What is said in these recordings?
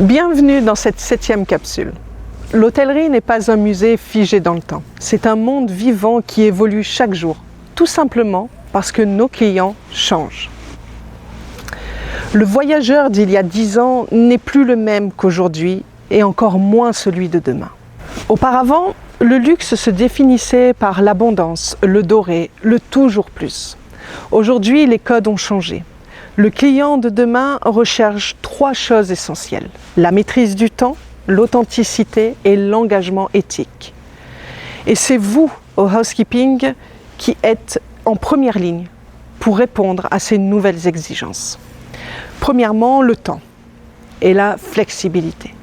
Bienvenue dans cette 7e capsule. L'hôtellerie n'est pas un musée figé dans le temps. C'est un monde vivant qui évolue chaque jour, tout simplement parce que nos clients changent. Le voyageur d'il y a 10 ans n'est plus le même qu'aujourd'hui et encore moins celui de demain. Auparavant, le luxe se définissait par l'abondance, le doré, le toujours plus. Aujourd'hui, les codes ont changé. Le client de demain recherche 3 choses essentielles: la maîtrise du temps, l'authenticité et l'engagement éthique. Et c'est vous, au housekeeping, qui êtes en première ligne pour répondre à ces nouvelles exigences. Premièrement, le temps et la flexibilité.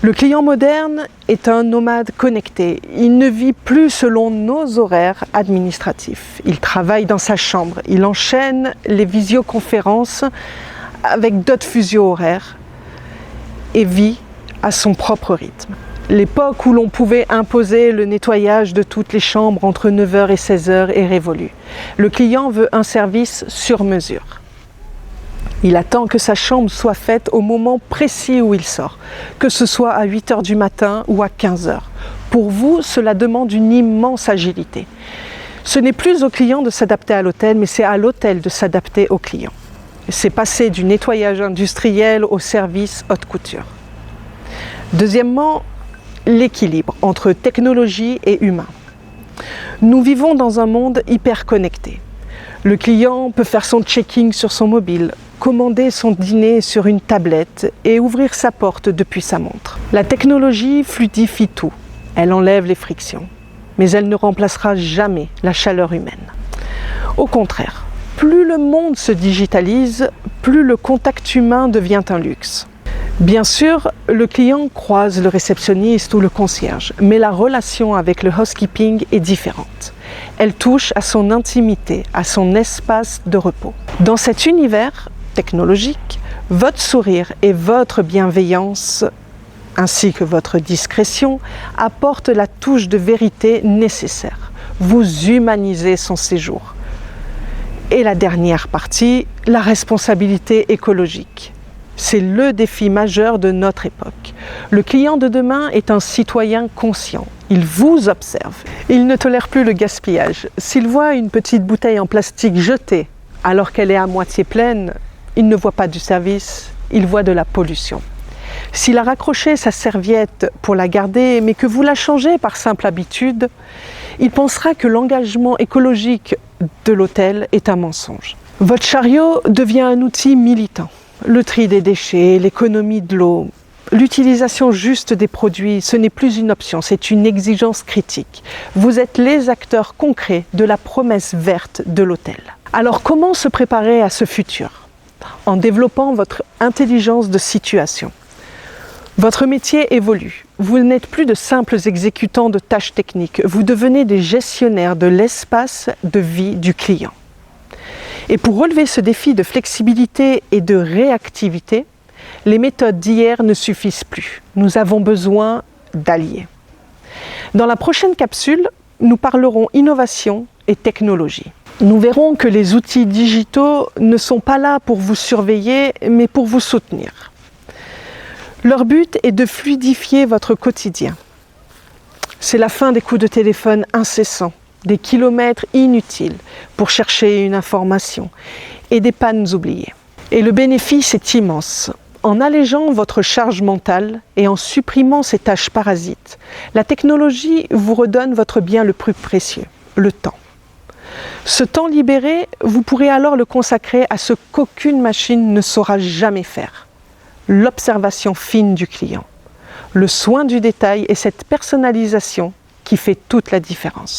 Le client moderne est un nomade connecté. Il ne vit plus selon nos horaires administratifs. Il travaille dans sa chambre. Il enchaîne les visioconférences avec d'autres fuseaux horaires et vit à son propre rythme. L'époque où l'on pouvait imposer le nettoyage de toutes les chambres entre 9h et 16h est révolue. Le client veut un service sur mesure. Il attend que sa chambre soit faite au moment précis où il sort, que ce soit à 8h du matin ou à 15h. Pour vous, cela demande une immense agilité. Ce n'est plus au client de s'adapter à l'hôtel, mais c'est à l'hôtel de s'adapter au client. C'est passer du nettoyage industriel au service haute couture. Deuxièmement, l'équilibre entre technologie et humain. Nous vivons dans un monde hyper connecté. Le client peut faire son checking sur son mobile, commander son dîner sur une tablette et ouvrir sa porte depuis sa montre. La technologie fluidifie tout. Elle enlève les frictions, mais elle ne remplacera jamais la chaleur humaine. Au contraire, plus le monde se digitalise, plus le contact humain devient un luxe. Bien sûr, le client croise le réceptionniste ou le concierge, mais la relation avec le housekeeping est différente. Elle touche à son intimité, à son espace de repos. Dans cet univers technologique, votre sourire et votre bienveillance, ainsi que votre discrétion, apportent la touche de vérité nécessaire. Vous humanisez son séjour. Et la dernière partie, la responsabilité écologique. C'est le défi majeur de notre époque. Le client de demain est un citoyen conscient. Il vous observe. Il ne tolère plus le gaspillage. S'il voit une petite bouteille en plastique jetée alors qu'elle est à moitié pleine, il ne voit pas du service, il voit de la pollution. S'il a raccroché sa serviette pour la garder, mais que vous la changez par simple habitude, il pensera que l'engagement écologique de l'hôtel est un mensonge. Votre chariot devient un outil militant. Le tri des déchets, l'économie de l'eau, l'utilisation juste des produits, ce n'est plus une option, c'est une exigence critique. Vous êtes les acteurs concrets de la promesse verte de l'hôtel. Alors comment se préparer à ce futur ? En développant votre intelligence de situation. Votre métier évolue. Vous n'êtes plus de simples exécutants de tâches techniques, vous devenez des gestionnaires de l'espace de vie du client. Et pour relever ce défi de flexibilité et de réactivité, les méthodes d'hier ne suffisent plus. Nous avons besoin d'alliés. Dans la prochaine capsule, nous parlerons innovation et technologie. Nous verrons que les outils digitaux ne sont pas là pour vous surveiller, mais pour vous soutenir. Leur but est de fluidifier votre quotidien. C'est la fin des coups de téléphone incessants, des kilomètres inutiles pour chercher une information et des pannes oubliées. Et le bénéfice est immense. En allégeant votre charge mentale et en supprimant ces tâches parasites, la technologie vous redonne votre bien le plus précieux, le temps. Ce temps libéré, vous pourrez alors le consacrer à ce qu'aucune machine ne saura jamais faire. L'observation fine du client, le soin du détail et cette personnalisation qui fait toute la différence.